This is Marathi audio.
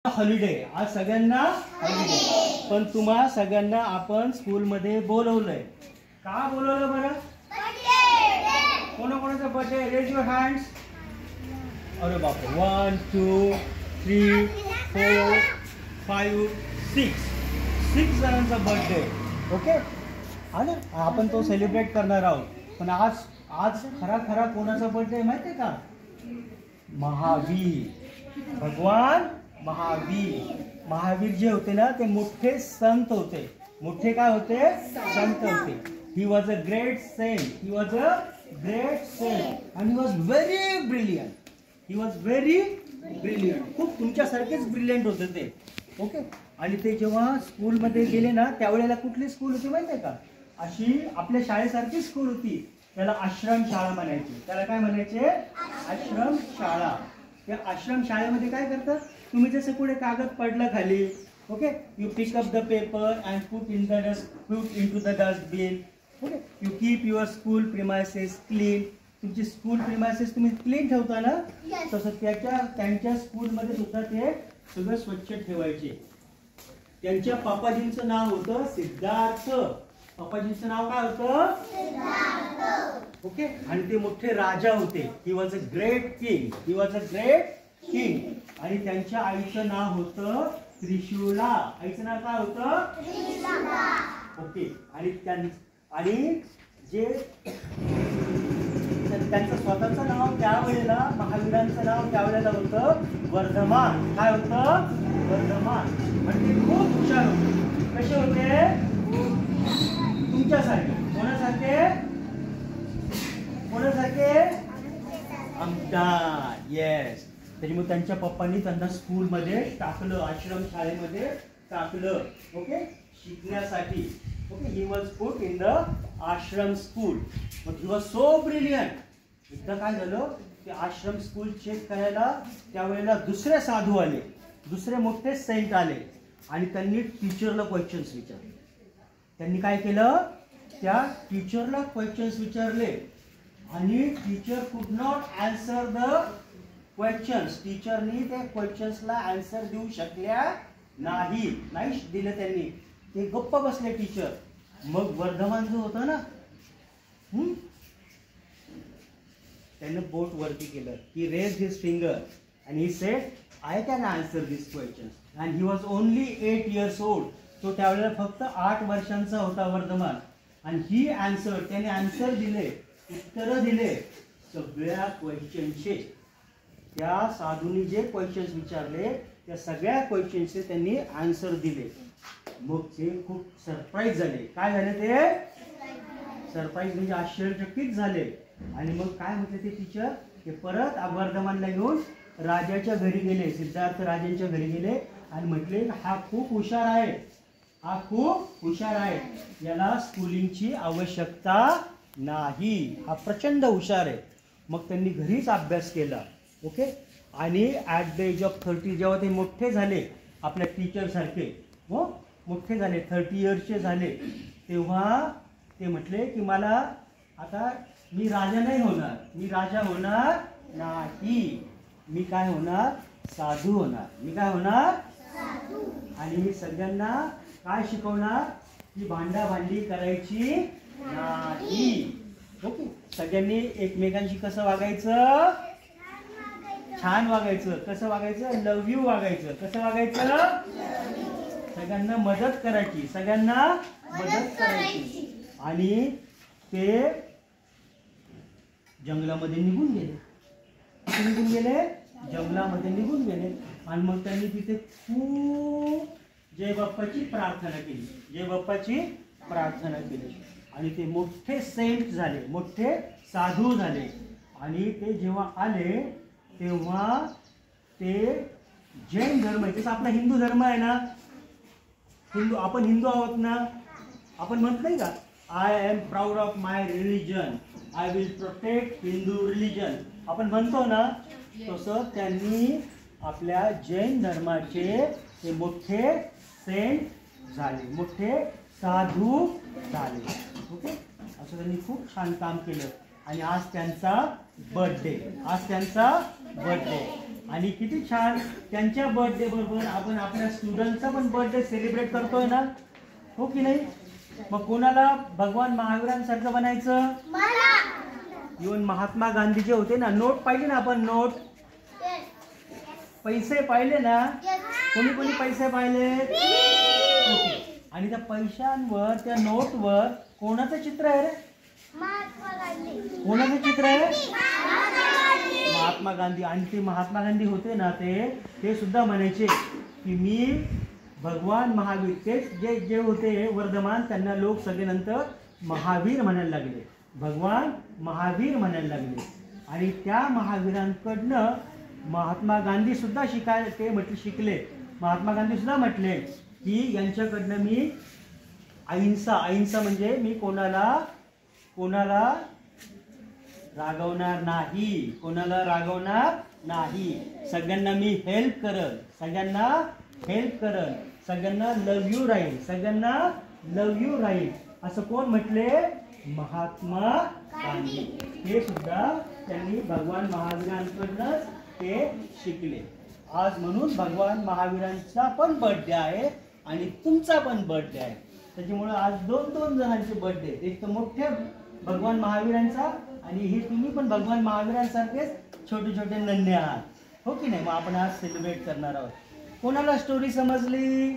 हॉलिडे, आज सगळ्यांना हॉलिडे, पण तुम्हा सगळ्यांना आपण स्कूलमध्ये बोलवलंय. का बोलवलं बरं? कोणाकोणाचा बर्थडे? Raise your hands. अरे बापरे, 1 2 3 4 5 6 जणांचा बर्थडे. ओके, हा ना, आपण तो सेलिब्रेट करणार आहोत. पण आज खरा कोणाचा बर्थडे माहिती आहे का? महावीर, भगवान महावीर जे होते ना, ते मोठे संत होते. मोठे काय होते? संत होते. He was a great saint. He was a great saint and he was very brilliant. He was very brilliant. खूप तुमच्यासारखेच ब्रिलियंट होते ते. ओके, आणि ते जेव्हा स्कूलमध्ये गेले ना, त्यावेळेला कुठली स्कूल होती माहिती आहे का? अशी आपल्या शाळेसारखी स्कूल होती. त्याला आश्रम शाळा म्हणायची. त्याला काय म्हणायचे? आश्रम शाळा. त्या आश्रम शाळेमध्ये काय करतात? तुम्ही जसं पुढे कागद पडलं खाली, okay, you pick up the paper and put into the dustbin. Okay, you keep your school premises clean. तुमची स्कूल प्रिमायसेस तुम्ही क्लीन ठेवता ना, तसं त्यांच्या स्कूलमध्ये सुद्धा ते सगळं स्वच्छ ठेवायचे. त्यांच्या पापाजींचं नाव होतं सिद्धार्थ. पापाजींचं नाव काय होतं? सिद्धार्थ. ओके, आणि ते मोठे राजा होते. He was a great king. He was a great king. आणि त्यांच्या आईचं नाव होतं त्रिशूला. आईचं नाव काय होतं? त्रिशूला. ओके, आणि जे त्यांचं स्वतःचं नाव त्यावेळेला, महावीरांचं नाव त्यावेळेला होतं वर्धमान. काय होतं? वर्धमान. आणि ते खूप हुशार होते. कसे होते? तुमच्यासारखे. कोणासारखे? आमदार. येस. त्याच्यामुळे त्यांच्या पप्पांनी त्यांना स्कूलमध्ये टाकलं, आश्रम शाळेमध्ये टाकलं. ओके, शिकण्यासाठी. Okay, he was put in the Ashram school. But he was so brilliant. एकदा काय झालं, ते आश्रम स्कूल चेक करायला त्यावेळेला दुसरे साधू आले, दुसरे मोठे सेंट आले, आणि त्यांनी टीचरला क्वेश्चन्स विचारले. त्यांनी काय केलं? त्या टीचरला क्वेश्चन्स विचारले, आणि टीचर कुड नॉट आन्सर द क्वेश्चन्स. टीचरनी त्या क्वेश्चन्सला आन्सर देऊ शकल्या नाही दिलं त्यांनी. ते गप्प बसले टीचर. मग वर्धमान जो होता ना, त्याने बोट वरती केलं. He raised his finger and he said, I can answer this questions. And he was only 8 years old. तो त्यावेळेला फक्त 8 वर्षांचा होता वर्धमान. आणि ही आन्सर, त्याने आन्सर दिले, उत्तरं दिले सगळ्या क्वेश्चनचे. त्या साधूंनी जे क्वेश्चन्स विचारले त्या सगळ्या क्वेश्चन्सचे त्यांनी आन्सर दिले. मग ते खूप सरप्राईज झाले. काय झाले ते? सरप्राईज म्हणजे आश्चर्यचकित झाले. आणि मग काय म्हटले ते टीचर? ते परत वर्धमानला घेऊन राजाच्या घरी गेले, सिद्धार्थ राजांच्या घरी गेले, आणि म्हटले, हा खूप हुशार आहे, हा खूप हुशार आहे, याला स्कूलिंगची आवश्यकता नाही, हा प्रचंड हुशार आहे. मग त्यांनी घरीच अभ्यास केला. ओके, आणि ॲट द एज ऑफ 30, जेव्हा ते मोठे झाले, आपल्या टीचर सारखे, हो, मोठे झाले, 30 yearsचे झाले, तेव्हा ते म्हटले की मला आता मी राजा नाही होणार, मी राजा होणार नाही, मी काय होणार? साधू होणार. मी काय होणार? साधू. आणि मी सगळ्यांना काय शिकवणार? की भांडाभांडी करायची नाही. ओके, सगळ्यांनी एकमेकांशी कसं वागायचं? छान वागायचं. कसं वागायचं? लव्ह यू वागायचं. कसं वागायचं? सगळ्यांना मदत करायची, सगळ्यांना मदत करायची. आणि ते जंगलामध्ये निघून गेले. जंगलामध्ये निघून गेले. आणि मग त्यांनी तिथे खूप जय बाप्पाची प्रार्थना केली. जय बाप्पाची प्रार्थना केली. आणि ते मोठे सेंट झाले, मोठे साधू झाले. आणि ते जेव्हा आले तेव्हा ते जैन धर्म आहे, जसं आपला हिंदू धर्म आहे ना, आपण हिंदू आहोत ना, आपण म्हणत नाही का, I am proud of my religion, I will protect Hindu religion, आपण म्हणतो ना, तसं त्यांनी आपल्या जैन धर्माचे ते मोठे सेंट झाले, मोठे साधू झाले. ओके, असं त्यांनी खूप छान काम केलं. आणि आज त्यांचा बर्थडे. आणि किती छान त्यांच्या बर्थडे बरोबर आपण आपल्या स्टुडंटचा पण बर्थडे सेलिब्रेट करतोय ना, हो की नाही? मग कोणाला भगवान महावीरांसारखं बनायचं? इव्हन महात्मा गांधी जे होते ना, नोट पाहिले ना आपण, नोट पैसे पाहिले ना, कोणी कोणी पैसे पाहिले? ओके. आणि त्या पैशांवर, त्या नोटवर कोणाचं चित्र आहे रे? कोणाचं चित्र आहे? महात्मा गांधी. आणि ते महात्मा गांधी होते ना, ते सुद्धा म्हणायचे की मी भगवान महावीर. तेच जे होते वर्धमान, त्यांना लोक सगळे नंतर महावीर म्हणायला लागले, भगवान महावीर म्हणायला लागले. आणि त्या महावीरांकडनं महात्मा गांधी सुद्धा शिकले. महात्मा गांधी सुद्धा म्हटले की यांच्याकडनं मी अहिंसा म्हणजे मी कोणाला रागवणार नाही, सगळ्यांना मी हेल्प करल, सगळ्यांना लव यू राहील, असं कोण म्हटले? महात्मा गांधी. हे सुद्धा त्यांनी भगवान महावीरांकडनं ते शिकले. आज म्हणून भगवान महावीरांचा पण बर्थडे आहे आणि तुमचा पण बर्थडे आहे. त्याच्यामुळे आज दोन जणांचे बर्थडे, एक तर मोठ्या भगवान महावीरांचा आणि हे तुम्ही पण भगवान महावीरांसारखेच छोटे नन्हे आहात, हो की नाही? मग आपण आज सेलिब्रेट करणार आहोत. कोणाला स्टोरी समजली?